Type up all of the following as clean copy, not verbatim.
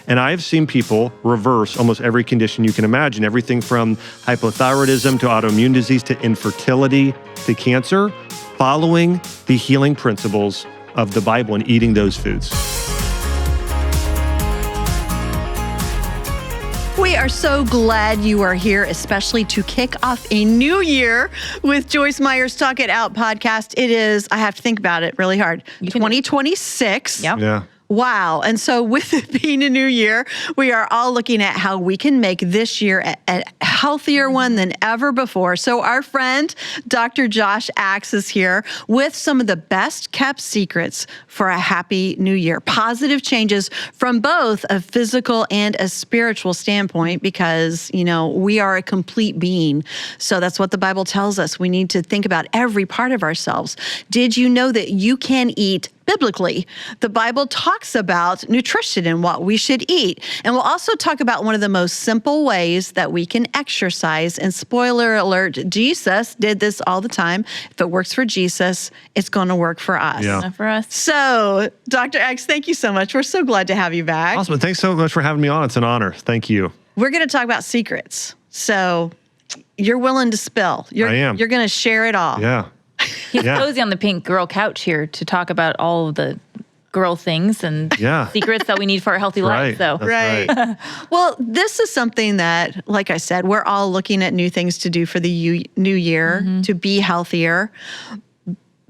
And I've seen people reverse almost every condition you can imagine, everything from hypothyroidism to autoimmune disease to infertility to cancer, following the healing principles of the Bible and eating those foods. We are so glad you are here, especially to kick off a new year with Joyce Meyer's Talk It Out podcast. It is, I have to think about it really hard, 2026. Yep. Yeah. Wow. And so with it being a new year, we are all looking at how we can make this year a healthier one than ever before. So our friend, Dr. Josh Axe, is here with some of the best kept secrets for a happy new year. Positive changes from both a physical and a spiritual standpoint, because, you know, we are a complete being. So that's what the Bible tells us. We need to think about every part of ourselves. Did you know that you can eat biblically? The Bible talks about nutrition and what we should eat. And we'll also talk about one of the most simple ways that we can exercise. And spoiler alert, Jesus did this all the time. If it works for Jesus, it's going to work for us. Yeah. Not for us. So, Dr. X, thank you so much. We're so glad to have you back. Awesome. Thanks so much for having me on. It's an honor. Thank you. We're going to talk about secrets. So, you're willing to spill. I am. You're going to share it all. Yeah. He's cozy on the pink girl couch here to talk about all of the girl things and secrets that we need for a healthy life. So Right. Well, this is something that, like I said, we're all looking at new things to do for the new year to be healthier.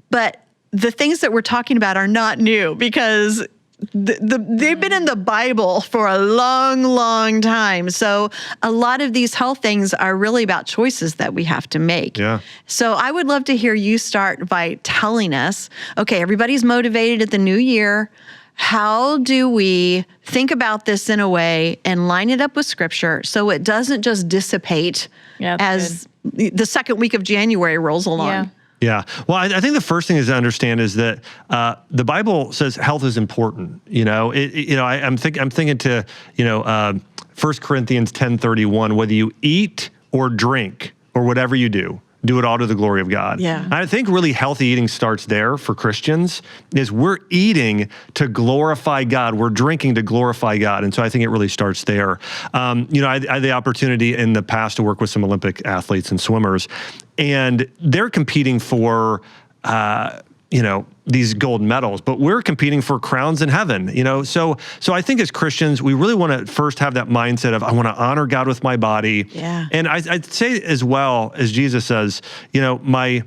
But the things that we're talking about are not new, because they've been in the Bible for a long, long time. So a lot of these health things are really about choices that we have to make. Yeah. So I would love to hear you start by telling us, okay, everybody's motivated at the new year. How do we think about this in a way and line it up with Scripture so it doesn't just dissipate as the second week of January rolls along? Yeah. Yeah. Well, I think the first thing is to understand is that the Bible says health is important. You know, I'm thinking to 1 Corinthians 10:31. Whether you eat or drink or whatever you do it all to the glory of God. Yeah. I think really healthy eating starts there for Christians. Is we're eating to glorify God, we're drinking to glorify God, and so I think it really starts there. I had the opportunity in the past to work with some Olympic athletes and swimmers, and they're competing for these gold medals, but we're competing for crowns in heaven, So I think as Christians, we really want to first have that mindset of, I want to honor God with my body. Yeah. And I'd say as well, as Jesus says, my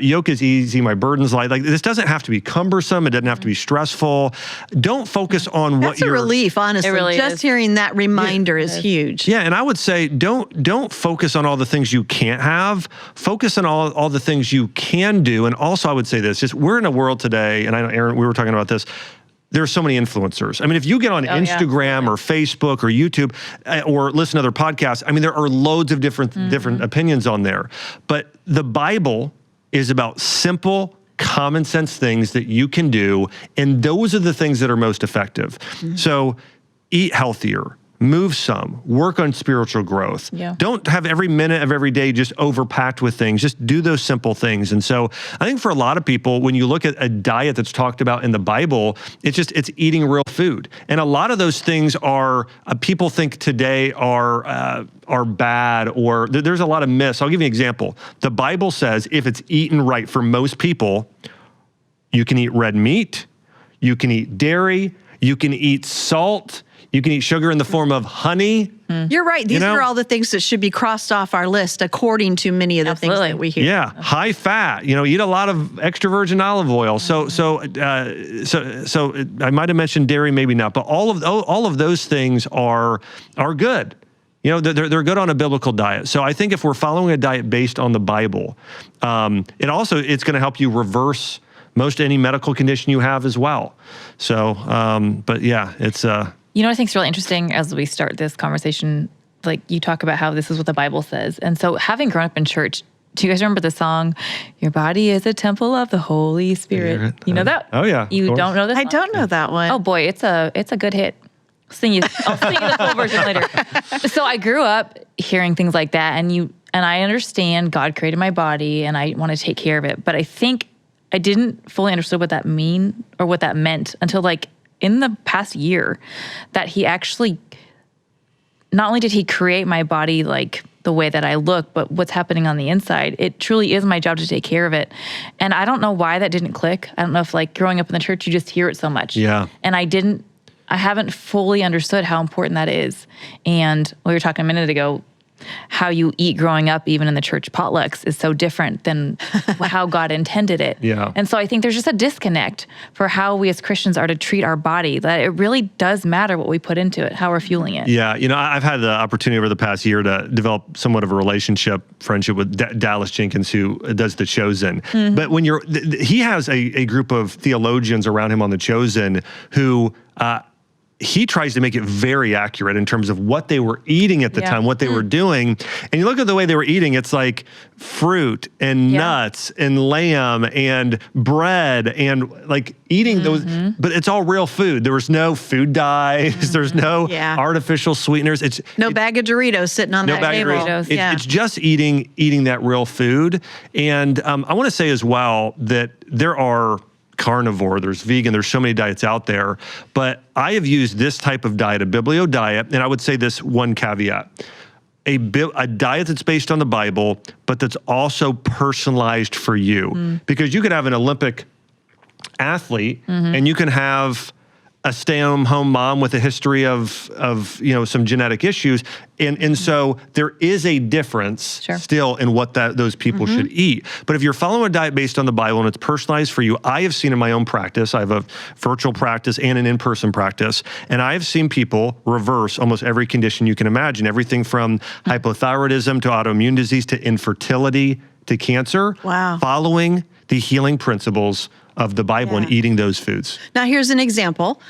yoke is easy, my burden's light. Like, this doesn't have to be cumbersome. It doesn't have to be stressful. Don't focus on what you're— That's a relief, honestly. It really Just is. hearing that reminder is huge. Yeah, and I would say don't focus on all the things you can't have. Focus on all the things you can do. And also, I would say this: just we're in a world today, and I know, Erin, we were talking about this. There's so many influencers. I mean, if you get on Instagram or Facebook or YouTube or listen to other podcasts, I mean, there are loads of different opinions on there. But the Bible is about simple, common sense things that you can do, and those are the things that are most effective. So eat healthier, move some, work on spiritual growth. Yeah. Don't have every minute of every day just overpacked with things. Just do those simple things. And so I think for a lot of people, when you look at a diet that's talked about in the Bible, it's eating real food. And a lot of those things are, people think today are bad, or there's a lot of myths. I'll give you an example. The Bible says if it's eaten right for most people, you can eat red meat, you can eat dairy, you can eat salt, you can eat sugar in the form of honey. You're right. These are all the things that should be crossed off our list according to many of the things that we hear. Yeah, high fat. Eat a lot of extra virgin olive oil. So I might have mentioned dairy, maybe not, but all of those things are good. They're good on a biblical diet. So I think if we're following a diet based on the Bible, it's going to help you reverse most any medical condition you have as well. So, but yeah, it's You know what I think is really interesting as we start this conversation, like you talk about how this is what the Bible says. And so having grown up in church, do you guys remember the song, "Your body is a temple of the Holy Spirit"? You know that? Oh yeah. You don't know this song? I don't know that one. Oh boy, it's a good hit. I'll sing you the full version later. So I grew up hearing things like that, and I understand God created my body and I want to take care of it. But I think I didn't fully understand what that meant until like in the past year that he actually, not only did he create my body like the way that I look, but what's happening on the inside, it truly is my job to take care of it. And I don't know why that didn't click. I don't know if like growing up in the church, you just hear it so much. Yeah. And I haven't fully understood how important that is. And we were talking a minute ago, how you eat growing up, even in the church potlucks, is so different than how God intended it. Yeah. And so I think there's just a disconnect for how we as Christians are to treat our body, that it really does matter what we put into it, how we're fueling it. Yeah, I've had the opportunity over the past year to develop somewhat of a friendship with Dallas Jenkins, who does The Chosen. But when he has a group of theologians around him on The Chosen who, he tries to make it very accurate in terms of what they were eating at the time, what they were doing. And you look at the way they were eating, it's like fruit and nuts and lamb and bread and like eating those, but it's all real food. There was no food dyes. There's no artificial sweeteners. It's no bag of Doritos sitting on that table. It's just eating that real food. And I want to say as well that there are carnivore, there's vegan, there's so many diets out there, but I have used this type of diet, a biblio diet, and I would say this one caveat. A diet that's based on the Bible, but that's also personalized for you. Because you could have an Olympic athlete and you can have a stay-at-home mom with a history of some genetic issues, and so there is a difference still in what those people should eat. But if you're following a diet based on the Bible and it's personalized for you, I have seen in my own practice, I have a virtual practice and an in-person practice, and I have seen people reverse almost every condition you can imagine, everything from hypothyroidism to autoimmune disease to infertility to cancer, following the healing principles of the Bible and eating those foods. Now, here's an example.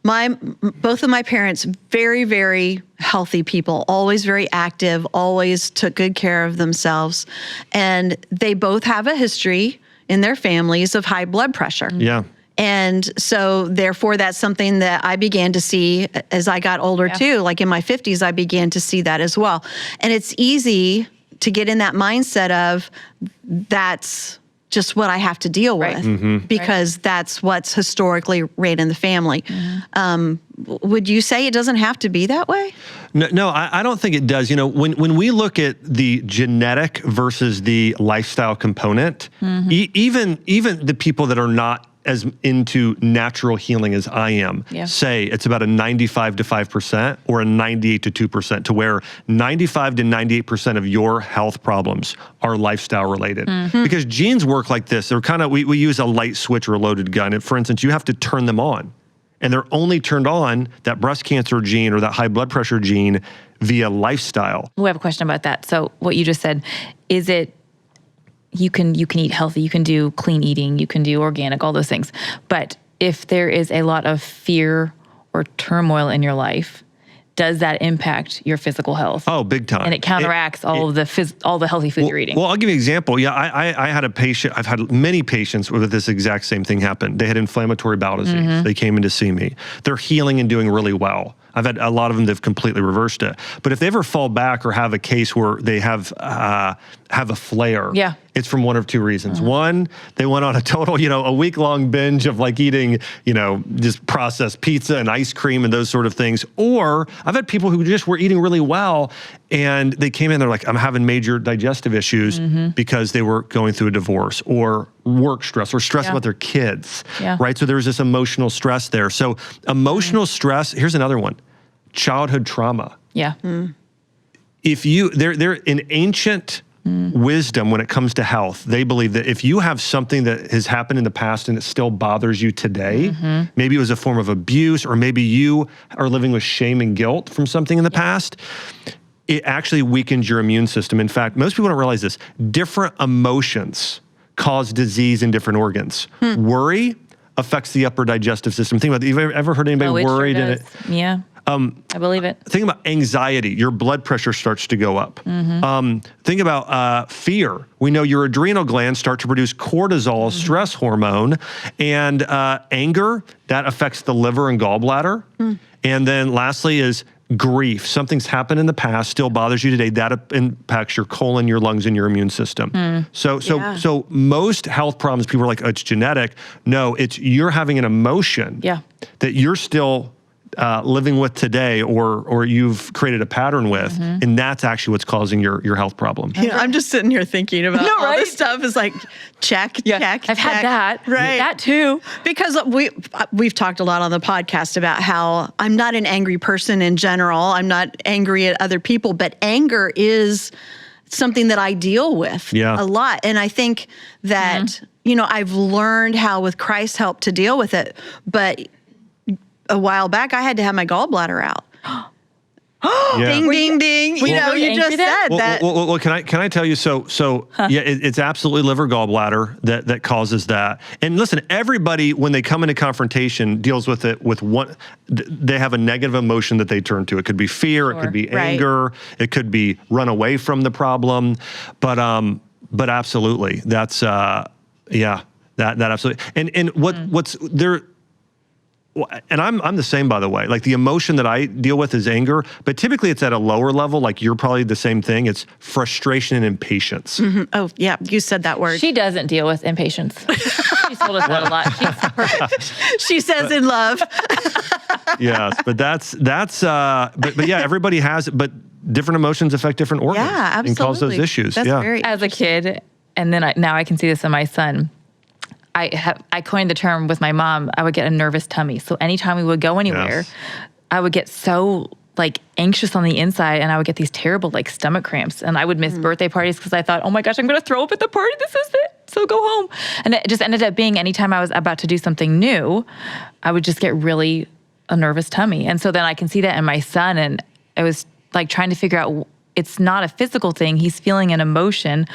Both of my parents, very, very healthy people, always very active, always took good care of themselves. And they both have a history in their families of high blood pressure. Yeah. And so therefore, that's something that I began to see as I got older too. Like in my 50s, I began to see that as well. And it's easy to get in that mindset of that's just what I have to deal with because that's what's historically ran in the family. Would you say it doesn't have to be that way? No, I don't think it does. When we look at the genetic versus the lifestyle component, even the people that are not as into natural healing as I am, say it's about a 95 to 5% or a 98 to 2%, to where 95 to 98% of your health problems are lifestyle related. Because genes work like this. They're kind of, we use a light switch or a loaded gun. And for instance, you have to turn them on. And they're only turned on, that breast cancer gene or that high blood pressure gene, via lifestyle. We have a question about that. So what you just said, is it, you can eat healthy, you can do clean eating, you can do organic, all those things. But if there is a lot of fear or turmoil in your life, does that impact your physical health? Oh, big time. And it counteracts all the healthy food you're eating. Well, I'll give you an example. Yeah, I had a patient, I've had many patients with this exact same thing happen. They had inflammatory bowel disease. They came in to see me. They're healing and doing really well. I've had a lot of them that have completely reversed it. But if they ever fall back or have a case where they have a flare, it's from one of two reasons. One, they went on a total, a week-long binge of like eating, just processed pizza and ice cream and those sort of things. Or I've had people who just were eating really well and they came in, they're like, I'm having major digestive issues because they were going through a divorce or work stress or stress about their kids, right? So there's this emotional stress there. So emotional stress, here's another one, childhood trauma. If they're in ancient wisdom when it comes to health, they believe that if you have something that has happened in the past and it still bothers you today, maybe it was a form of abuse, or maybe you are living with shame and guilt from something in the past, it actually weakens your immune system. In fact, most people don't realize this. Different emotions cause disease in different organs. Worry affects the upper digestive system. Think about it. You've ever heard anybody worried? Sure does. Yeah. I believe it. Think about anxiety. Your blood pressure starts to go up. Think about fear. We know your adrenal glands start to produce cortisol, stress hormone, and anger, that affects the liver and gallbladder. And then lastly is grief, something's happened in the past, still bothers you today, that impacts your colon, your lungs, and your immune system. So most health problems, people are like, oh, it's genetic. No, it's you're having an emotion that you're still living with today, or you've created a pattern with, and that's actually what's causing your health problem. Yeah, I'm just sitting here thinking about all this stuff. Is like check. I've had that, right? That too, because we've talked a lot on the podcast about how I'm not an angry person in general. I'm not angry at other people, but anger is something that I deal with a lot, and I think that I've learned how with Christ's help to deal with it, but a while back, I had to have my gallbladder out. Ding, ding, ding. You just said that. Well, can I tell you? It's absolutely liver gallbladder that causes that. And listen, everybody, when they come into confrontation, deals with it with one. They have a negative emotion that they turn to. It could be fear. It could be anger. It could be run away from the problem. But absolutely, that's that absolutely. And what's there. And I'm the same, by the way. Like the emotion that I deal with is anger, but typically it's at a lower level. Like you're probably the same thing. It's frustration and impatience. Mm-hmm. Oh, yeah. You said that word. She doesn't deal with impatience. She's told us that a lot. She's perfect. She says in love. Yes, but but yeah, everybody has it, but different emotions affect different organs. Yeah, absolutely. And cause those issues. That's very As a kid, and then now I can see this in my son. I coined the term with my mom, I would get a nervous tummy. So anytime we would go anywhere, I would get so anxious on the inside, and I would get these terrible stomach cramps, and I would miss birthday parties because I thought, oh my gosh, I'm going to throw up at the party. This is it. So go home. And it just ended up being anytime I was about to do something new, I would just get really a nervous tummy. And so then I can see that in my son, and I was trying to figure out, it's not a physical thing. He's feeling an emotion.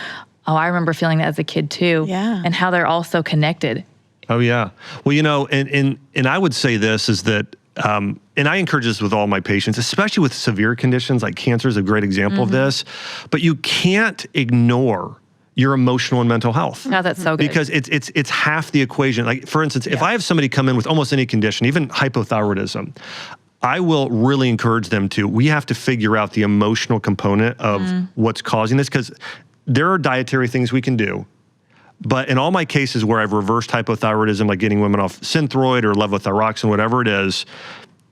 Oh, I remember feeling that as a kid too. Yeah. And how they're all so connected. Oh yeah. Well, and I would say this is that, and I encourage this with all my patients, especially with severe conditions like cancer is a great example of this, but you can't ignore your emotional and mental health. Oh, that's so good. Because it's half the equation. Like for instance, if I have somebody come in with almost any condition, even hypothyroidism, I will really encourage them we have to figure out the emotional component of what's causing this, because there are dietary things we can do, but in all my cases where I've reversed hypothyroidism, like getting women off Synthroid or levothyroxine, whatever it is,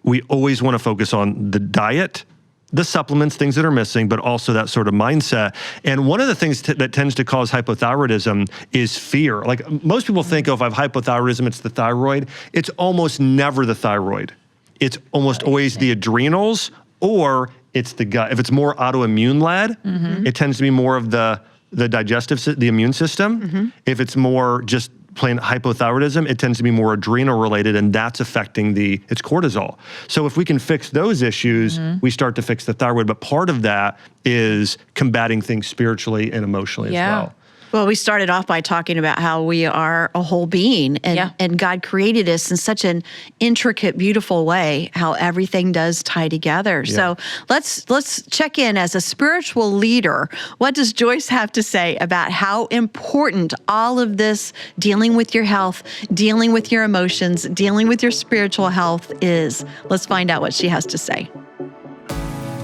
we always want to focus on the diet, the supplements, things that are missing, but also that sort of mindset. And one of the things that tends to cause hypothyroidism is fear. Like most people think, if I have hypothyroidism, it's the thyroid. It's almost never the thyroid. It's almost always the adrenals, or it's the gut. If it's more autoimmune led, it tends to be more of the digestive, the immune system. If it's more just plain hypothyroidism, it tends to be more adrenal related, and that's affecting it's cortisol. So if we can fix those issues, we start to fix the thyroid. But part of that is combating things spiritually and emotionally as well. Well, we started off by talking about how we are a whole being, and God created us in such an intricate, beautiful way, how everything does tie together. So let's check in as a spiritual leader. What does Joyce have to say about how important all of this, dealing with your health, dealing with your emotions, dealing with your spiritual health is? Let's find out what she has to say.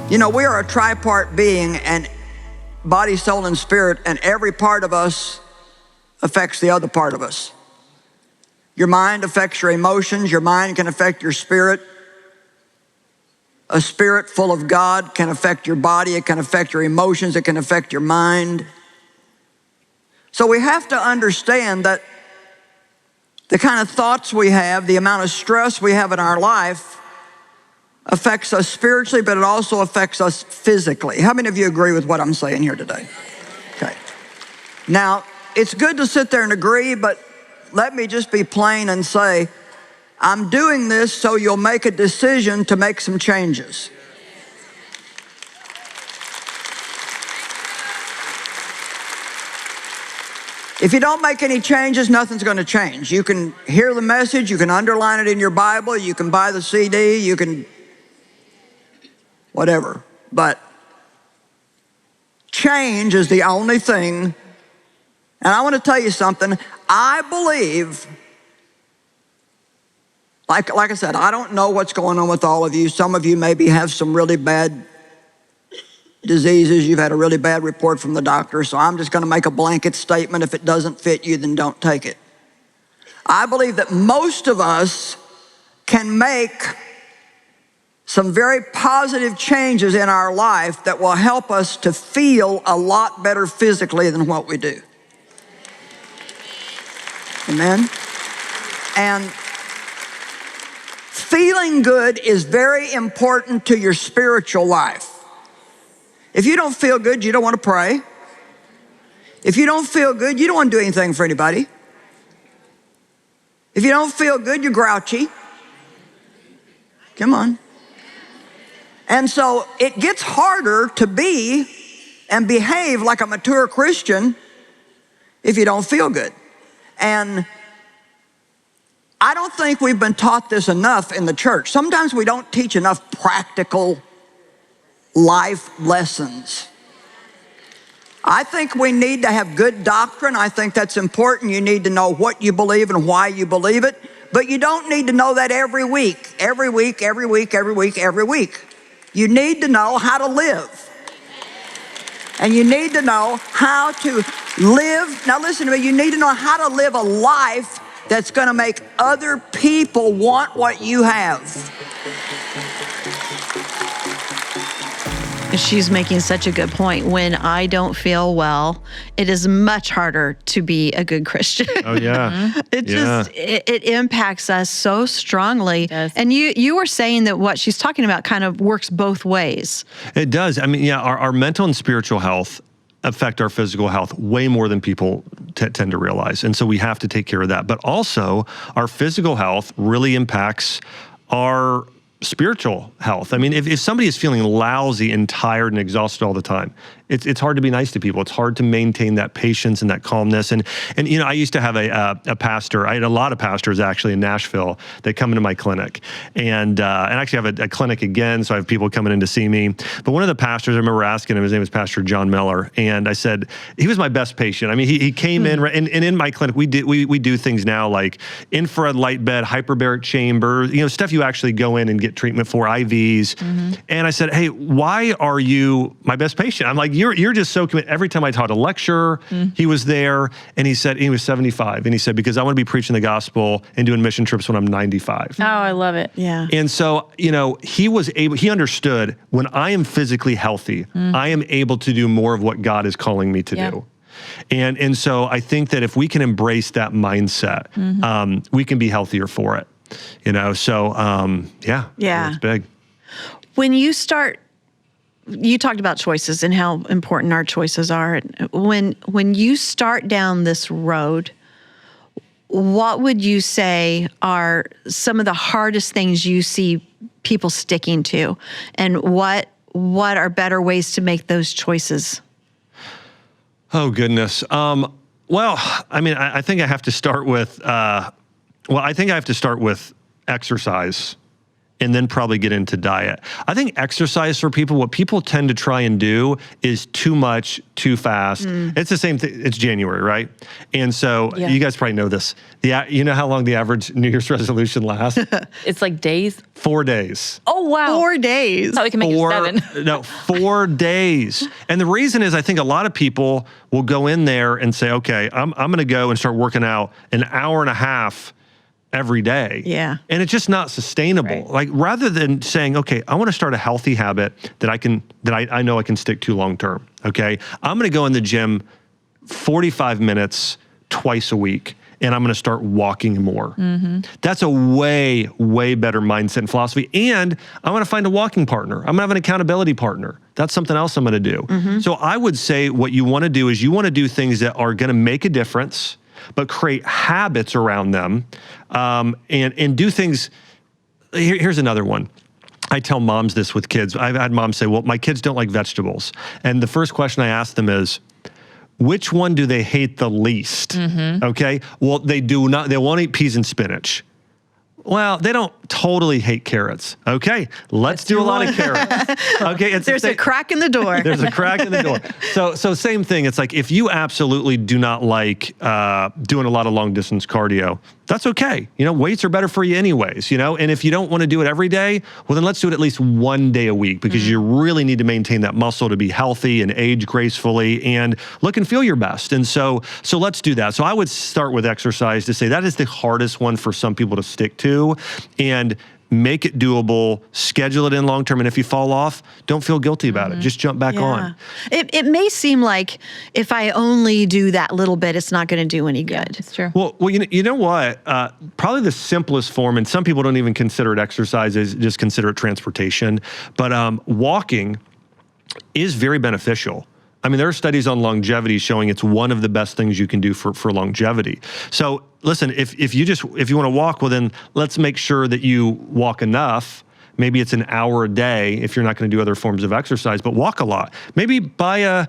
We are a tripart being, and body, soul, and spirit, and every part of us affects the other part of us. Your mind affects your emotions. Your mind can affect your spirit. A spirit full of God can affect your body. It can affect your emotions. It can affect your mind. So we have to understand that the kind of thoughts we have, the amount of stress we have in our life, affects us spiritually, but it also affects us physically. How many of you agree with what I'm saying here today? Okay. Now, it's good to sit there and agree, but let me just be plain and say, I'm doing this so you'll make a decision to make some changes. If you don't make any changes, nothing's going to change. You can hear the message, you can underline it in your Bible, you can buy the CD, you can whatever, but change is the only thing. And I want to tell you something. I believe, Like I said, I don't know what's going on with all of you. Some of you maybe have some really bad diseases. You've had a really bad report from the doctor, so I'm just going to make a blanket statement. If it doesn't fit you, then don't take it. I believe that most of us can make some very positive changes in our life that will help us to feel a lot better physically than what we do. Amen? And feeling good is very important to your spiritual life. If you don't feel good, you don't want to pray. If you don't feel good, you don't want to do anything for anybody. If you don't feel good, you're grouchy. Come on. And so it gets harder to be and behave like a mature Christian if you don't feel good. And I don't think we've been taught this enough in the church. Sometimes we don't teach enough practical life lessons. I think we need to have good doctrine. I think that's important. You need to know what you believe and why you believe it. But you don't need to know that every week. You need to know how to live. And you need to know how to live. Now listen to me. You need to know how to live a life that's going to make other people want what you have. She's making such a good point. When I don't feel well, it is much harder to be a good Christian. Oh, yeah. It impacts us so strongly. And you were saying that what she's talking about kind of works both ways. It does. I mean, yeah, our mental and spiritual health affect our physical health way more than people tend to realize. And so we have to take care of that. But also, our physical health really impacts our spiritual health. I mean, if somebody is feeling lousy and tired and exhausted all the time, it's hard to be nice to people. It's hard to maintain that patience and that calmness. And you know, I used to have a pastor. I had a lot of pastors actually in Nashville that come into my clinic, and actually have a clinic again. So I have people coming in to see me. But one of the pastors, I remember asking him. His name was Pastor John Miller, and I said he was my best patient. I mean, he came in, and in my clinic we do things now like infrared light bed, hyperbaric chamber, you know, stuff you actually go in and get treatment for, IVs. And I said, hey, why are you my best patient? I'm like, you're just so committed. Every time I taught a lecture, he was there, and he said, he was 75, and he said, because I want to be preaching the gospel and doing mission trips when I'm 95. Oh, I love it. Yeah. And so, you know, he understood when I am physically healthy, I am able to do more of what God is calling me to do. And so I think that if we can embrace that mindset, we can be healthier for it. You know, so yeah, it's big. When you talked about choices and how important our choices are. When you start down this road, what would you say are some of the hardest things you see people sticking to, and what are better ways to make those choices? Oh goodness. Well, I mean, I think I have to start with. I think I have to start with exercise and then probably get into diet. I think exercise for people, what people tend to try and do is too much, too fast. It's the same thing. It's January, right? And so you guys probably know this. You know how long the average New Year's resolution lasts? It's like days? 4 days. Oh, wow. 4 days. So we can make it 7. No, 4 days. And the reason is I think a lot of people will go in there and say, okay, I'm going to go and start working out an hour and a half every day. Yeah. And it's just not sustainable. Right. Like, rather than saying, okay, I want to start a healthy habit that I know I can stick to long term. Okay. I'm going to go in the gym 45 minutes twice a week, and I'm going to start walking more. That's a way, way better mindset and philosophy. And I want to find a walking partner. I'm going to have an accountability partner. That's something else I'm going to do. So I would say what you want to do is you want to do things that are going to make a difference, but create habits around them, and do things. Here's another one. I tell moms this with kids. I've had moms say, well, my kids don't like vegetables. And the first question I ask them is, which one do they hate the least? Okay. Well, they won't eat peas and spinach. Well, they don't totally hate carrots. Okay, let's do a lot of carrots. Okay, There's a crack in the door. There's a crack in the door. So same thing. It's like if you absolutely do not like doing a lot of long distance cardio, that's okay. Weights are better for you anyways, And if you don't want to do it every day, well, then let's do it at least one day a week because you really need to maintain that muscle to be healthy and age gracefully and look and feel your best. And so let's do that. So I would start with exercise to say that is the hardest one for some people to stick to, and make it doable, schedule it in long term. And if you fall off, don't feel guilty about it. Just jump back on. It may seem like if I only do that little bit, it's not going to do any good. It's true. Well, you know what? Probably the simplest form, and some people don't even consider it exercise, is just consider it transportation. But walking is very beneficial. I mean, there are studies on longevity showing it's one of the best things you can do for longevity. So listen, if you want to walk, well then let's make sure that you walk enough. Maybe it's an hour a day if you're not going to do other forms of exercise, but walk a lot. Maybe buy a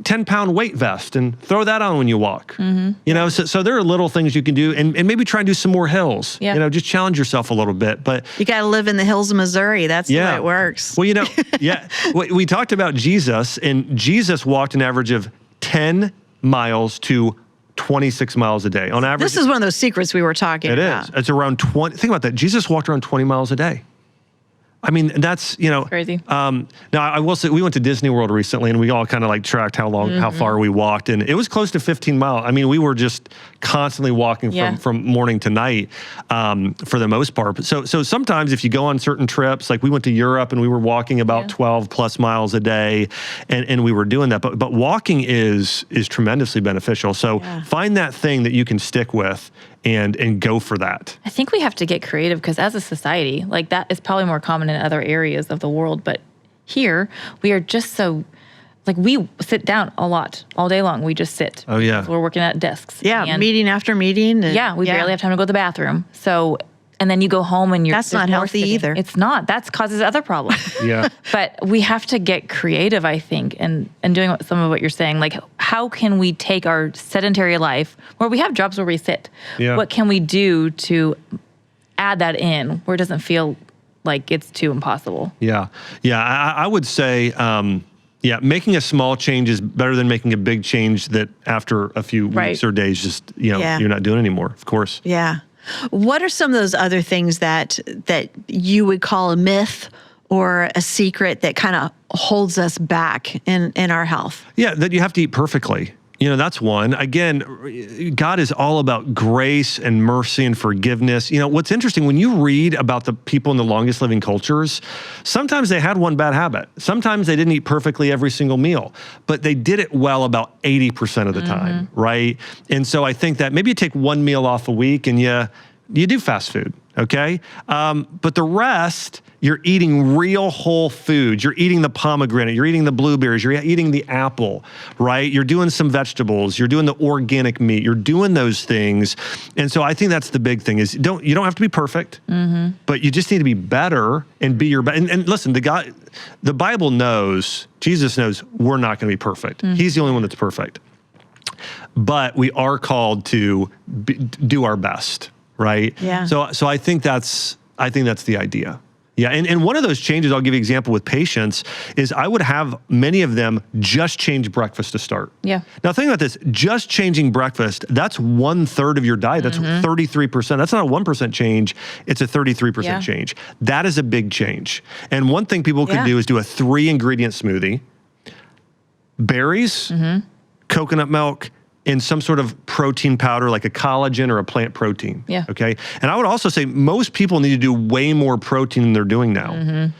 10-pound weight vest and throw that on when you walk. So there are little things you can do, and maybe try and do some more hills. Just challenge yourself a little bit. But you got to live in the hills of Missouri. That's the way it works. Well, we talked about Jesus, and Jesus walked an average of 10 miles to 26 miles a day on average. This is one of those secrets we were talking about. It is. It's around 20. Think about that. Jesus walked around 20 miles a day. I mean, that's, crazy. Now, I will say we went to Disney World recently, and we all kind of tracked how far we walked, and it was close to 15 miles. I mean, we were just constantly walking from morning to night for the most part. So sometimes if you go on certain trips, like we went to Europe and we were walking about 12 plus miles a day, and we were doing that. But walking is tremendously beneficial. So find that thing that you can stick with and go for that. I think we have to get creative because as a society, that is probably more common in other areas of the world. But here, we are just so, we sit down a lot all day long. We just sit. Oh, yeah. We're working at desks. Yeah, meeting after meeting. And we barely have time to go to the bathroom. So, and then you go home and that's not healthy either. It's not. That causes other problems. But we have to get creative, I think, and doing some of what you're saying. How can we take our sedentary life, where we have jobs where we sit? What can we do to add that in where it doesn't feel like it's too impossible? I would say, making a small change is better than making a big change that after a few weeks or days, just you're not doing anymore. Of course. What are some of those other things that you would call a myth or a secret that kind of holds us back in our health? That you have to eat perfectly. That's one. Again, God is all about grace and mercy and forgiveness. What's interesting, when you read about the people in the longest living cultures, sometimes they had one bad habit. Sometimes they didn't eat perfectly every single meal, but they did it well about 80% of the time, right? And so I think that maybe you take one meal off a week and you do fast food, okay? But the rest, you're eating real whole foods. You're eating the pomegranate. You're eating the blueberries. You're eating the apple, right? You're doing some vegetables. You're doing the organic meat. You're doing those things. And so I think that's the big thing is you don't have to be perfect, but you just need to be better and be your best. And listen, the Bible knows, Jesus knows we're not going to be perfect. He's the only one that's perfect. But we are called to do our best, right? So I think that's the idea. And one of those changes, I'll give you an example with patients, is I would have many of them just change breakfast to start. Now think about this, just changing breakfast, that's 1/3 of your diet. That's 33%. That's not a 1% change, it's a 33% change. That is a big change. And one thing people can do is do a 3-ingredient smoothie, berries, coconut milk, in some sort of protein powder, like a collagen or a plant protein. Okay. And I would also say most people need to do way more protein than they're doing now.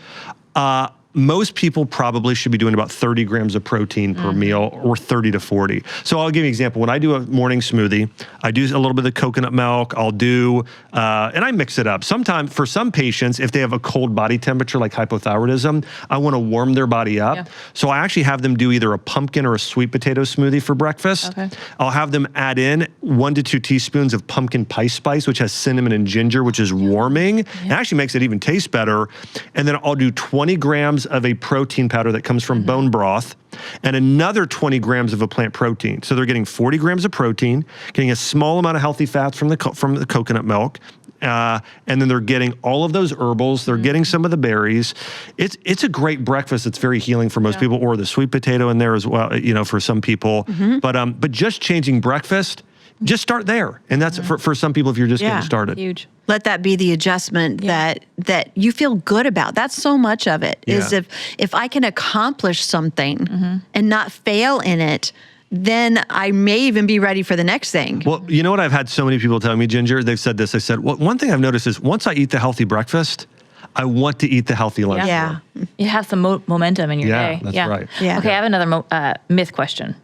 Most people probably should be doing about 30 grams of protein per meal, or 30 to 40. So I'll give you an example. When I do a morning smoothie, I do a little bit of coconut milk. I'll do, and I mix it up. Sometimes for some patients, if they have a cold body temperature like hypothyroidism, I want to warm their body up. So I actually have them do either a pumpkin or a sweet potato smoothie for breakfast. I'll have them add in 1 to 2 teaspoons of pumpkin pie spice, which has cinnamon and ginger, which is warming. It actually makes it even taste better. And then I'll do 20 grams of a protein powder that comes from bone broth, and another 20 grams of a plant protein. So they're getting 40 grams of protein, getting a small amount of healthy fats from the coconut milk, and then they're getting all of those herbals. They're getting some of the berries. It's a great breakfast. It's very healing for most people, or the sweet potato in there as well, for some people. But just changing breakfast, just start there. And that's for some people if you're just getting started. Huge. Let that be the adjustment that you feel good about. That's so much of it, is if I can accomplish something and not fail in it, then I may even be ready for the next thing. Well, you know what I've had so many people tell me, Ginger? They've said this. They said, well, one thing I've noticed is once I eat the healthy breakfast, I want to eat the healthy lunch. Yeah. You have some momentum in your day. That's right. Yeah. Okay, I have another myth question.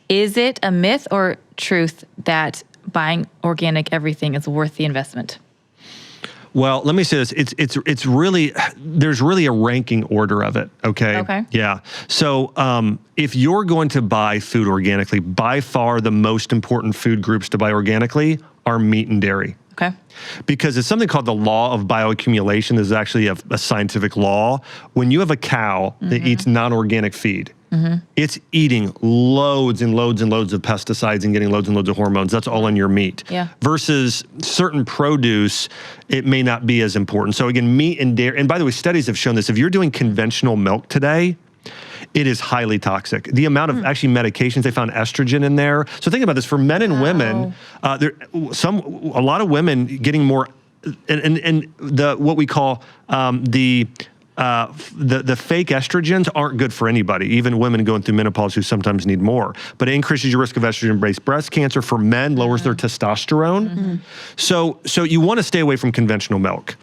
Is it a myth or truth that buying organic everything is worth the investment? Well, let me say this. It's really, there's really a ranking order of it, okay? Okay. Yeah. So if you're going to buy food organically, by far the most important food groups to buy organically are meat and dairy. Okay. Because it's something called the law of bioaccumulation. This is actually a scientific law. When you have a cow that eats non-organic feed, it's eating loads and loads and loads of pesticides and getting loads and loads of hormones. That's all in your meat. Yeah. Versus certain produce, it may not be as important. So again, meat and dairy, and by the way, studies have shown this. If you're doing conventional milk today, it is highly toxic. The amount of actually medications, they found estrogen in there. So think about this, for men and women, a lot of women getting more, and the what we call the fake estrogens aren't good for anybody, even women going through menopause who sometimes need more. But it increases your risk of estrogen-based breast cancer. For men, lowers their testosterone. So you want to stay away from conventional milk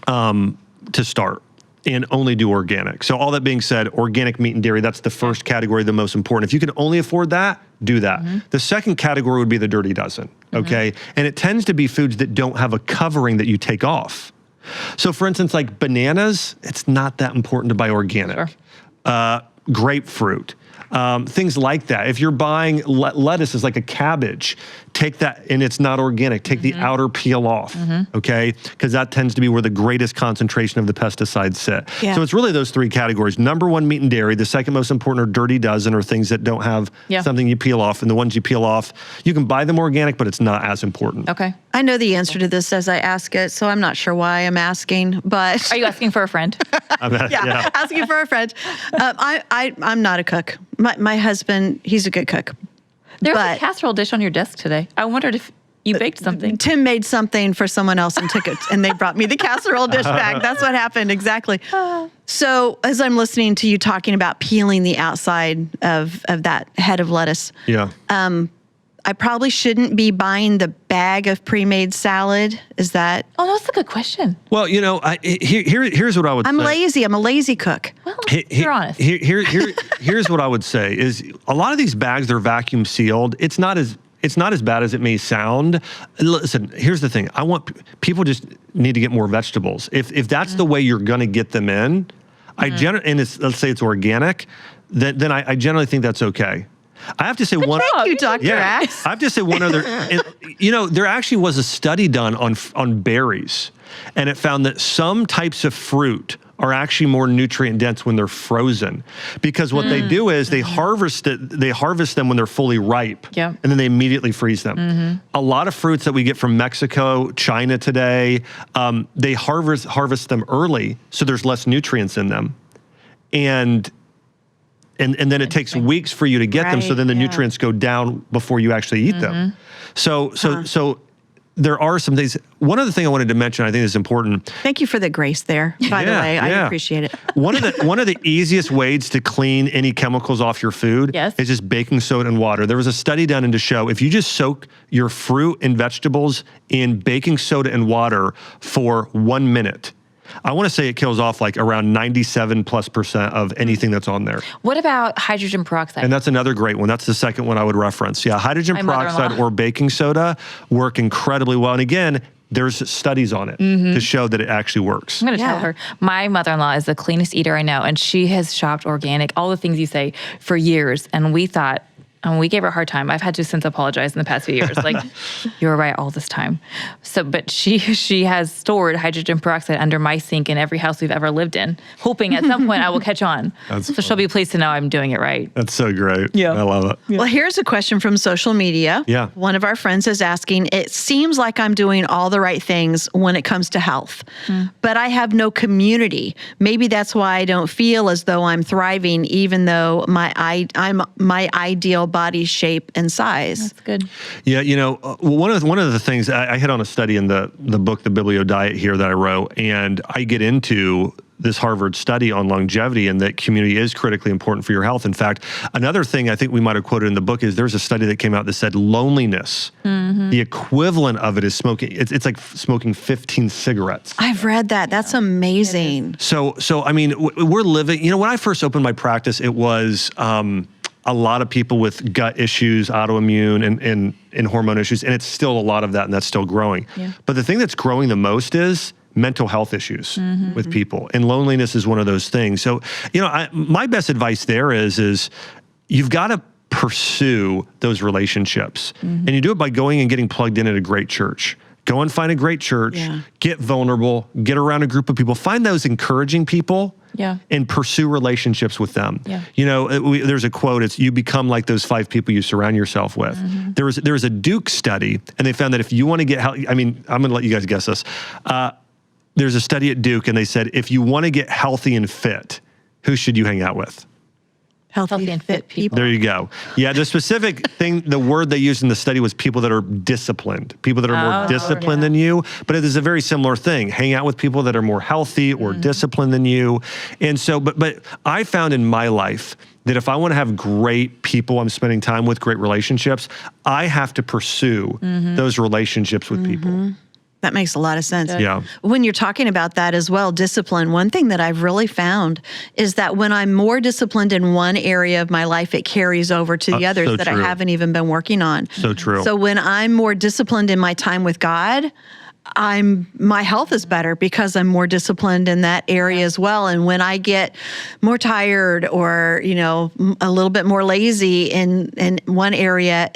to start, and only do organic. So all that being said, organic meat and dairy, that's the first category, the most important. If you can only afford that, do that. The second category would be the dirty dozen, okay? And it tends to be foods that don't have a covering that you take off. So for instance, like bananas, it's not that important to buy organic. Sure. Grapefruit, things like that. If you're buying lettuces like a cabbage, take that, and it's not organic, take the outer peel off, okay? Because that tends to be where the greatest concentration of the pesticides sit. Yeah. So it's really those three categories. Number one, meat and dairy. The second most important are dirty dozen, or things that don't have something you peel off. And the ones you peel off, you can buy them organic, but it's not as important. Okay. I know the answer to this as I ask it, so I'm not sure why I'm asking, but... Are you asking for a friend? yeah, asking for a friend. I'm not a cook. My husband, he's a good cook. There was a casserole dish on your desk today. I wondered if you baked something. Tim made something for someone else and took it, and they brought me the casserole dish back. That's what happened, exactly. So as I'm listening to you talking about peeling the outside of that head of lettuce, I probably shouldn't be buying the bag of pre-made salad. Is that? Oh, that's a good question. Well, here's what I would say. I'm lazy. I'm a lazy cook. Well, you're honest. Here's what I would say is a lot of these bags, they're vacuum sealed. It's not as bad as it may sound. Listen, here's the thing. I want people just need to get more vegetables. If that's the way you're going to get them in, let's say it's organic, then I generally think that's okay. I have to say Thank you, Dr. Axe. I have to say one other, there actually was a study done on berries, and it found that some types of fruit are actually more nutrient dense when they're frozen, because what they do is they harvest them when they're fully ripe, and then they immediately freeze them. A lot of fruits that we get from Mexico, China today, they harvest them early, so there's less nutrients in them, and then it takes weeks for you to get them, so then the nutrients go down before you actually eat them. So there are some things. One other thing I wanted to mention, I think is important. Thank you for the grace there, by the way. I appreciate it. One of the easiest ways to clean any chemicals off your food is just baking soda and water. There was a study done to show if you just soak your fruit and vegetables in baking soda and water for 1 minute, I want to say it kills off like around 97+% of anything that's on there. What about hydrogen peroxide? And that's another great one. That's the second one I would reference. Yeah, hydrogen peroxide or baking soda work incredibly well. And again, there's studies on it to show that it actually works. I'm going to tell her. My mother-in-law is the cleanest eater I know, and she has shopped organic, all the things you say, for years. And we thought, And we gave her a hard time. I've had to since apologize in the past few years. Like, you were right all this time. So, but she has stored hydrogen peroxide under my sink in every house we've ever lived in, hoping at some point I will catch on. So she'll be pleased to know I'm doing it right. That's so great. Yeah. I love it. Well, here's a question from social media. Yeah. One of our friends is asking, it seems like I'm doing all the right things when it comes to health, but I have no community. Maybe that's why I don't feel as though I'm thriving, even though I'm my ideal body shape and size. That's good. Yeah, one of the things I hit on a study in the book, The Biblio Diet here that I wrote, and I get into this Harvard study on longevity and that community is critically important for your health. In fact, another thing I think we might have quoted in the book is there's a study that came out that said loneliness, the equivalent of it is smoking. It's like smoking 15 cigarettes. I've read that. That's amazing. So I mean, we're living, when I first opened my practice, it was a lot of people with gut issues, autoimmune and hormone issues, and it's still a lot of that, and that's still growing. Yeah. But the thing that's growing the most is mental health issues with people, and loneliness is one of those things. So, my best advice there is you've got to pursue those relationships, and you do it by going and getting plugged in at a great church. Go and find a great church, get vulnerable, get around a group of people, find those encouraging people, and pursue relationships with them. Yeah. There's a quote, it's you become like those 5 people you surround yourself with. There was a Duke study, and they found that if you want to get healthy, I'm going to let you guys guess this. There's a study at Duke, and they said, if you want to get healthy and fit, who should you hang out with? Healthy and fit people. There you go. Yeah, the specific thing, the word they used in the study was people that are disciplined, people that are more disciplined than you. But it is a very similar thing. Hang out with people that are more healthy or disciplined than you. And so, but I found in my life that if I want to have great people I'm spending time with, great relationships, I have to pursue those relationships with people. That makes a lot of sense. Yeah. When you're talking about that as well, discipline, one thing that I've really found is that when I'm more disciplined in one area of my life, it carries over to the others that I haven't even been working on. So true. So when I'm more disciplined in my time with God, my health is better because I'm more disciplined in that area as well. And when I get more tired or, a little bit more lazy in one area,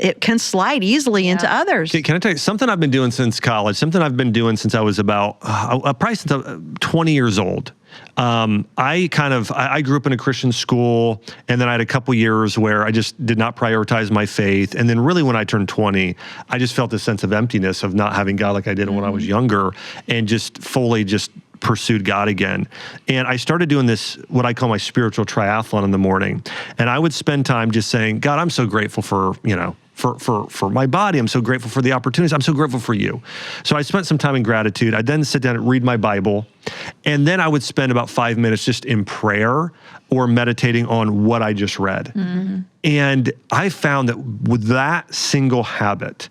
it can slide easily into others. Can I tell you something I've been doing since college, something I've been doing since I was about, probably since I was 20 years old. I grew up in a Christian school, and then I had a couple years where I just did not prioritize my faith. And then really when I turned 20, I just felt a sense of emptiness of not having God like I did when I was younger, and just fully pursued God again. And I started doing this, what I call my spiritual triathlon in the morning. And I would spend time just saying, God, I'm so grateful for, for my body. I'm so grateful for the opportunities. I'm so grateful for you. So I spent some time in gratitude. I'd then sit down and read my Bible. And then I would spend about 5 minutes just in prayer or meditating on what I just read. And I found that with that single habit,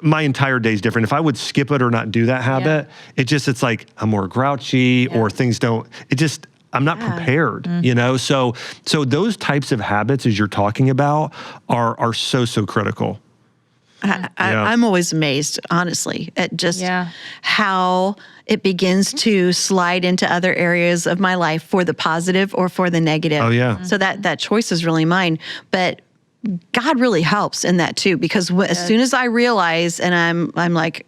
my entire day is different. If I would skip it or not do that habit, it's like I'm more grouchy or things I'm not prepared, So those types of habits, as you're talking about, are so critical. I'm always amazed, honestly, at just how it begins to slide into other areas of my life for the positive or for the negative. Oh, yeah. So that choice is really mine. But God really helps in that too, because as soon as I realize, and I'm like,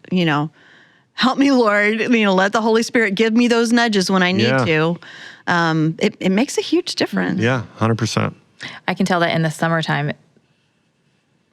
help me, Lord, let the Holy Spirit give me those nudges when I need to. It makes a huge difference. Yeah, 100%. I can tell that in the summertime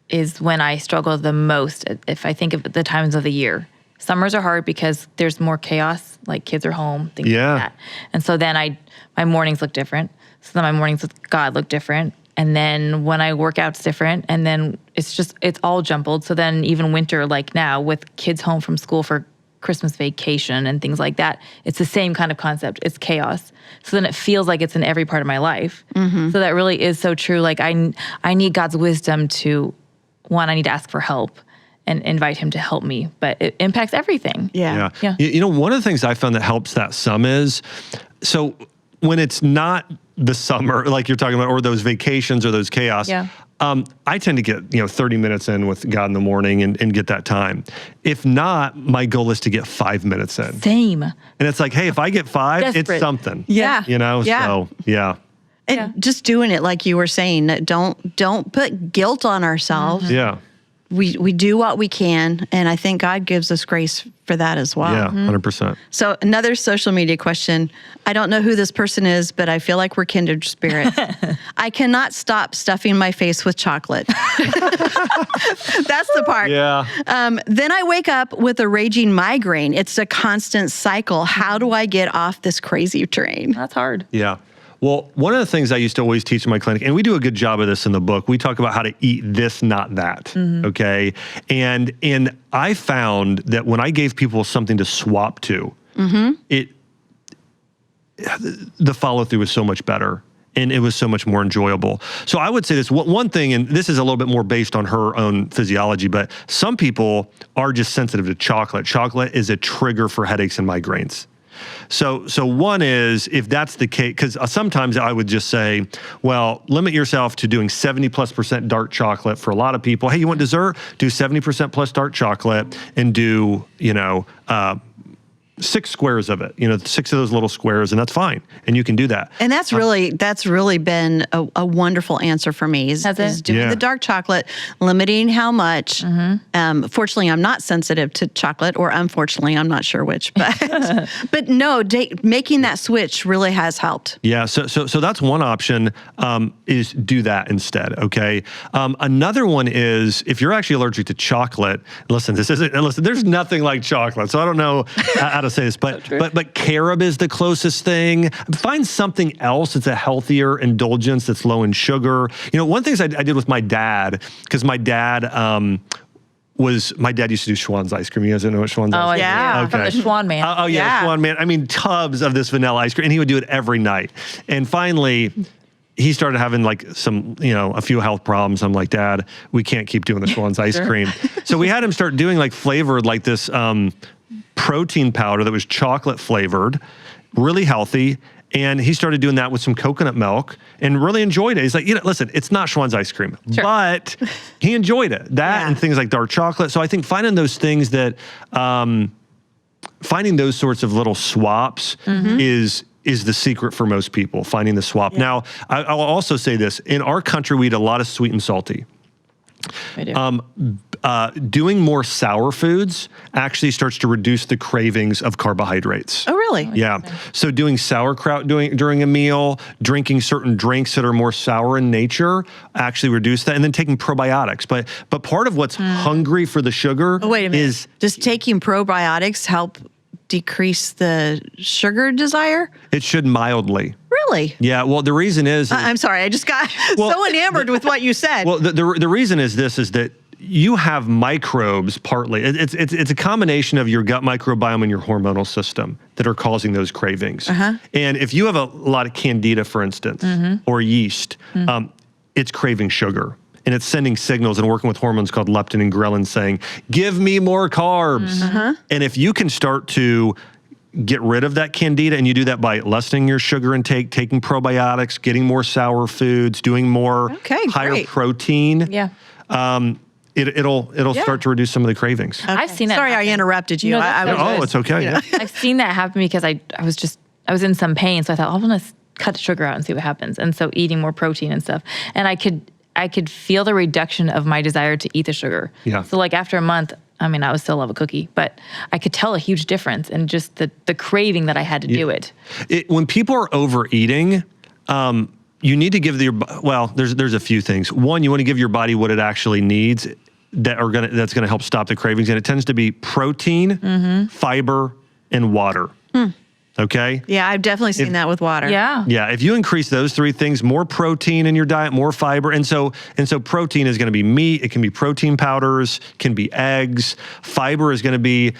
is when I struggle the most, if I think of the times of the year. Summers are hard because there's more chaos, like kids are home, things like that. And so then my mornings look different. So then my mornings with God look different. And then when I work out, it's different. And then it's all jumbled. So then even winter, like now, with kids home from school for Christmas vacation and things like that, it's the same kind of concept. It's chaos. So then it feels like it's in every part of my life. So that really is so true. Like I need God's wisdom to, one, I need to ask for help and invite him to help me, but it impacts everything. Yeah. One of the things I found that helps that some is, so when it's not the summer, like you're talking about, or those vacations or those chaos, I tend to get 30 minutes in with God in the morning and get that time. If not, my goal is to get 5 minutes in. Same. And it's like, hey, if I get 5, Desperate. it's something. Yeah. So yeah. And just doing it like you were saying. Don't put guilt on ourselves. Yeah. We do what we can, and I think God gives us grace for that as well. Yeah, 100%. So another social media question. I don't know who this person is, but I feel like we're kindred spirit. I cannot stop stuffing my face with chocolate. That's the part. Yeah. Then I wake up with a raging migraine. It's a constant cycle. How do I get off this crazy train? That's hard. Yeah. Well, one of the things I used to always teach in my clinic, and we do a good job of this in the book, we talk about how to eat this, not that, okay? And I found that when I gave people something to swap to, the follow-through was so much better, and it was so much more enjoyable. So I would say this, one thing, and this is a little bit more based on her own physiology, but some people are just sensitive to chocolate. Chocolate is a trigger for headaches and migraines. So one is, if that's the case, because sometimes I would just say, well, limit yourself to doing 70+% dark chocolate. For a lot of people, hey, you want dessert? Do 70% plus dark chocolate and do, 6 squares of it, 6 of those little squares, and that's fine. And you can do that. And that's really been a wonderful answer for me is doing the dark chocolate, limiting how much. Fortunately, I'm not sensitive to chocolate, or unfortunately, I'm not sure which, but no, making that switch really has helped. Yeah, so that's one option, is do that instead, okay? Another one is, if you're actually allergic to chocolate, listen, there's nothing like chocolate, so I don't know how to say this, but carob is the closest thing. Find something else that's a healthier indulgence that's low in sugar. One thing I did with my dad, because my dad used to do Schwann's ice cream. You guys know what Schwann's ice cream is? Yeah. From the Schwann man. Schwann man. I mean, tubs of this vanilla ice cream, and he would do it every night. And finally, he started having a few health problems. I'm like, Dad, we can't keep doing the Schwann's ice cream. So we had him start doing flavored this protein powder that was chocolate flavored, really healthy. And he started doing that with some coconut milk and really enjoyed it. He's like, listen, it's not Schwann's ice cream, but he enjoyed it. And things like dark chocolate. So I think finding those things that, finding those sorts of little swaps is the secret for most people, finding the swap. Yeah. Now, I'll also say this. In our country, we eat a lot of sweet and salty. We do. Doing more sour foods actually starts to reduce the cravings of carbohydrates. Oh, really? Yeah. So doing sauerkraut during a meal, drinking certain drinks that are more sour in nature actually reduce that, and then taking probiotics. But part of what's hungry for the sugar is... Does taking probiotics help decrease the sugar desire? It should mildly. Really? Yeah. Well, the reason is... I'm sorry. I just got so enamored with what you said. Well, the reason is that you have microbes partly. It's a combination of your gut microbiome and your hormonal system that are causing those cravings. And if you have a lot of candida, for instance, or yeast, it's craving sugar. And it's sending signals and working with hormones called leptin and ghrelin saying, give me more carbs. And if you can start to get rid of that candida, and you do that by lessening your sugar intake, taking probiotics, getting more sour foods, doing more higher protein, it'll start to reduce some of the cravings. Okay. I've seen that. Sorry, happen. I interrupted you. It's okay. I've seen that happen because I was in some pain, so I thought, I'm gonna cut the sugar out and see what happens. And so eating more protein and stuff, and I could feel the reduction of my desire to eat the sugar. Yeah. So after a month, I would still love a cookie, but I could tell a huge difference in just the craving that I had to do it. When people are overeating, you need to give there's a few things. One, you want to give your body what it actually needs that's gonna help stop the cravings, and it tends to be protein, fiber, and water. Okay? Yeah, I've definitely seen that with water. Yeah. Yeah, if you increase those 3 things, more protein in your diet, more fiber, and so protein is going to be meat, it can be protein powders, can be eggs. Fiber is going to be,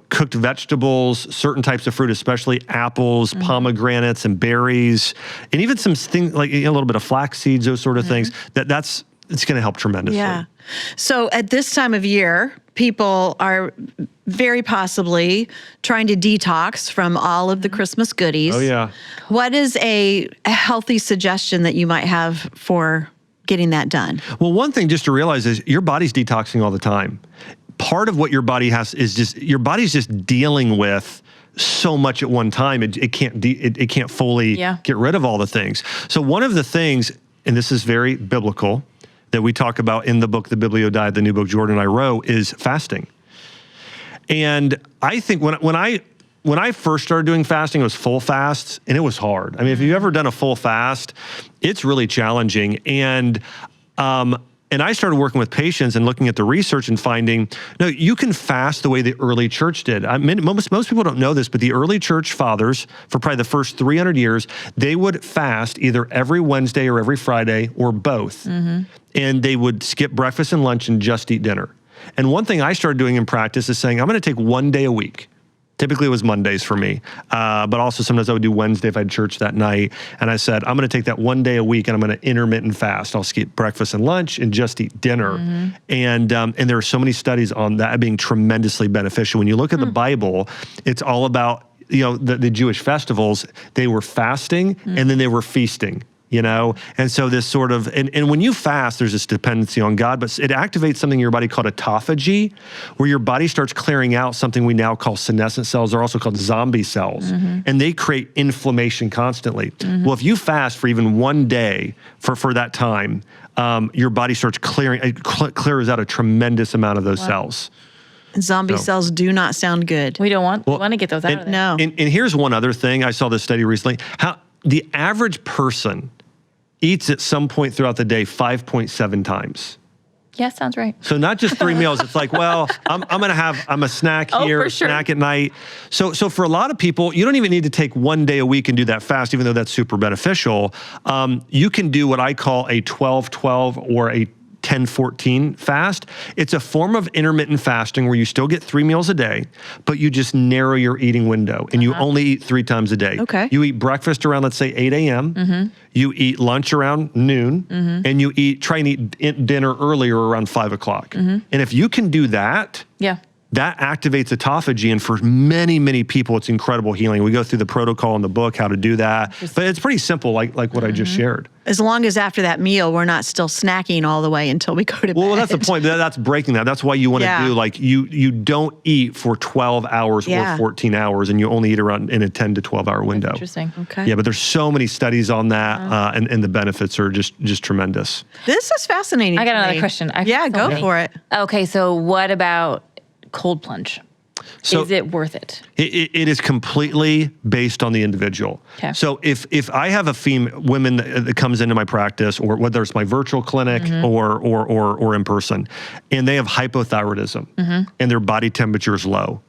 cooked vegetables, certain types of fruit, especially apples, pomegranates, and berries, and even some things like a little bit of flax seeds, those sort of things. It's going to help tremendously. Yeah. So at this time of year, people are very possibly trying to detox from all of the Christmas goodies. Oh, yeah. What is a healthy suggestion that you might have for getting that done? Well, one thing just to realize is your body's detoxing all the time. Part of what your body has is your body's just dealing with so much at one time. It can't fully get rid of all the things. So one of the things, and this is very biblical, that we talk about in the book, The Bibliodiet, the new book Jordan and I wrote, is fasting. And I think when I first started doing fasting, it was full fasts, and it was hard. I mean, if you've ever done a full fast, it's really challenging. And I started working with patients and looking at the research and finding, no, you can fast the way the early church did. I mean, most people don't know this, but the early church fathers, for probably the first 300 years, they would fast either every Wednesday or every Friday or both. And they would skip breakfast and lunch and just eat dinner. And one thing I started doing in practice is saying, I'm going to take one day a week. Typically it was Mondays for me, but also sometimes I would do Wednesday if I had church that night. And I said, I'm going to take that one day a week and I'm going to intermittent fast. I'll skip breakfast and lunch and just eat dinner. And there are so many studies on that being tremendously beneficial. When you look at the Bible, it's all about, the Jewish festivals. They were fasting and then they were feasting. And so this sort of, and when you fast, there's this dependency on God, but it activates something in your body called autophagy, where your body starts clearing out something we now call senescent cells. They're also called zombie cells, and they create inflammation constantly. Well, if you fast for even one day for that time, your body starts clears out a tremendous amount of those cells. Zombie cells do not sound good. We want to get those out of there. No. And here's one other thing. I saw this study recently. How the average person eats at some point throughout the day 5.7 times. Yeah, sounds right. So not just 3 meals. It's like, well, I'm a snack here, snack at night. So for a lot of people, you don't even need to take one day a week and do that fast, even though that's super beneficial. You can do what I call a 12-12 or a 10-14 fast. It's a form of intermittent fasting where you still get 3 meals a day, but you just narrow your eating window and you only eat 3 times a day. Okay. You eat breakfast around, let's say, 8 a.m. You eat lunch around noon, and you try and eat dinner earlier around 5 o'clock. And if you can do that, that activates autophagy, and for many, many people, it's incredible healing. We go through the protocol in the book, how to do that, but it's pretty simple, like what I just shared. As long as after that meal, we're not still snacking all the way until we go to bed. Well, that's the point. That's breaking that. That's why you want to do, like, you don't eat for 12 hours or 14 hours, and you only eat around in a 10 to 12 hour window. Interesting. Okay. Yeah, but there's so many studies on that, and the benefits are just tremendous. This is fascinating. I got another question. Go for it. Okay, so what about cold plunge? So is it worth it? It is completely based on the individual. Okay. So if I have a woman that comes into my practice, or whether it's my virtual clinic or in person, and they have hypothyroidism and their body temperature is low,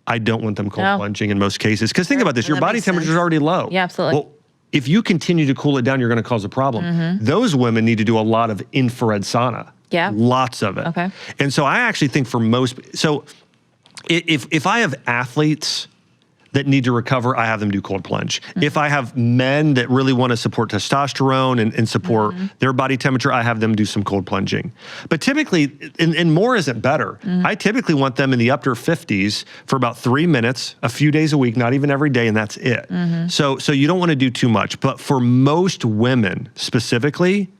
I don't want them cold plunging in most cases. Because think about this, your body temperature is already low. Yeah, absolutely. Well, if you continue to cool it down, you're going to cause a problem. Those women need to do a lot of infrared sauna. Yeah. Lots of it. Okay. And so I actually think if I have athletes that need to recover, I have them do cold plunge. If I have men that really want to support testosterone and support their body temperature, I have them do some cold plunging. But typically, and more isn't better. I typically want them in the upper 50s for about 3 minutes, a few days a week, not even every day, and that's it. So you don't want to do too much. But for most women specifically,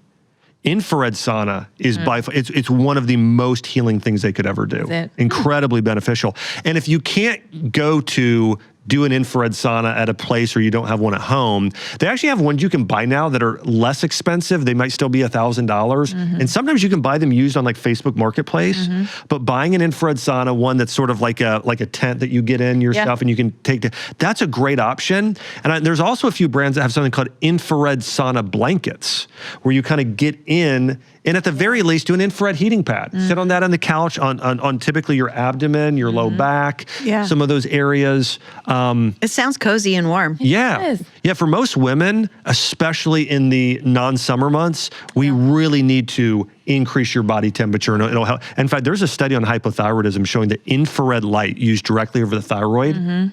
infrared sauna is it's one of the most healing things they could ever do. Incredibly beneficial. And if you can't go to do an infrared sauna at a place or you don't have one at home, they actually have ones you can buy now that are less expensive. They might still be $1,000. And sometimes you can buy them used on like Facebook Marketplace, but buying an infrared sauna, one that's sort of like a tent that you get in yourself and you can take that's a great option. And there's also a few brands that have something called infrared sauna blankets, where you kind of get in and at the very least do an infrared heating pad. Sit on that on the couch on typically your abdomen, your low back, some of those areas. It sounds cozy and warm. Yeah. For most women, especially in the non-summer months, we really need to increase your body temperature, and it'll help. In fact, there's a study on hypothyroidism showing that infrared light used directly over the thyroid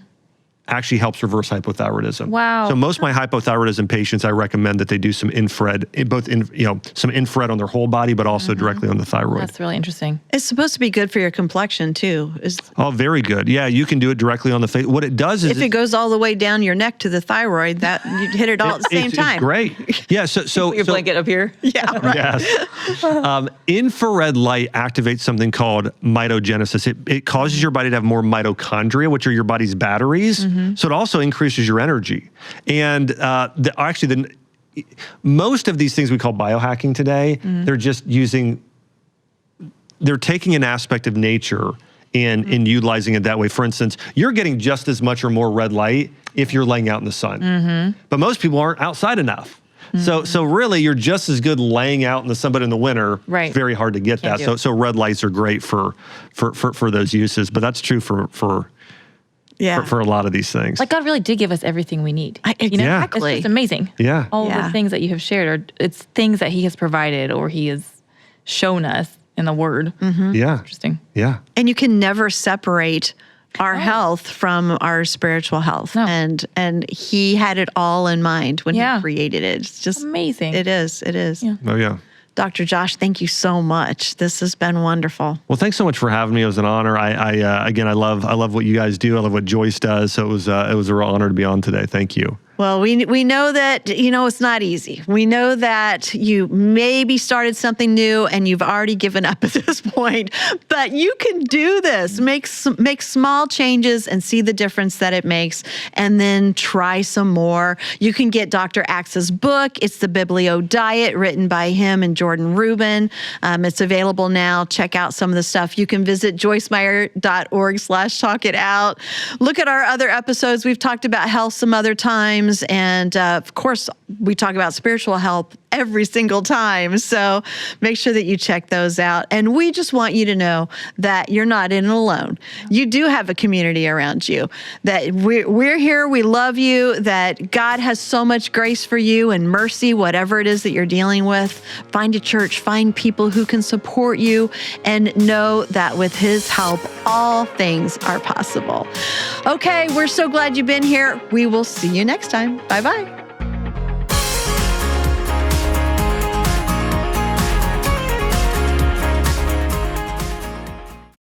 actually helps reverse hypothyroidism. Wow. So most of my hypothyroidism patients, I recommend that they do some infrared, some infrared on their whole body, but also directly on the thyroid. That's really interesting. It's supposed to be good for your complexion too. Oh, very good. Yeah, you can do it directly on the face. What it does is if it goes all the way down your neck to the thyroid, that you hit it all at the same time. It's great. Yeah. So your blanket up here. Yeah. Right. Yes. Infrared light activates something called mitogenesis. It causes your body to have more mitochondria, which are your body's batteries. So it also increases your energy. And most of these things we call biohacking today, they're taking an aspect of nature and utilizing it that way. For instance, you're getting just as much or more red light if you're laying out in the sun. But most people aren't outside enough. So really, you're just as good laying out in the sun, but in the winter, it's very hard to get that. So red lights are great for those uses. But that's true for a lot of these things. Like God really did give us everything we need. Exactly. It's amazing. Yeah. All the things that you have shared it's things that he has provided or he has shown us in the Word. Yeah. Interesting. Yeah. And you can never separate our health from our spiritual health. No. And he had it all in mind when he created it. It's just amazing. It is. Yeah. Oh, yeah. Dr. Josh, thank you so much. This has been wonderful. Well, thanks so much for having me. It was an honor. Again, I love what you guys do. I love what Joyce does. So it was a real honor to be on today. Thank you. Well, we know that, it's not easy. We know that you maybe started something new and you've already given up at this point, but you can do this. Make small changes and see the difference that it makes, and then try some more. You can get Dr. Axe's book. It's the Biblio Diet, written by him and Jordan Rubin. It's available now. Check out some of the stuff. You can visit joycemeyer.org/talkitout. Look at our other episodes. We've talked about health some other times. And of course, we talk about spiritual health every single time. So make sure that you check those out. And we just want you to know that you're not in it alone. You do have a community around you, that we're here. We love you, that God has so much grace for you and mercy, whatever it is that you're dealing with. Find a church, find people who can support you, and know that with his help, all things are possible. Okay, we're so glad you've been here. We will see you next time. Bye-bye.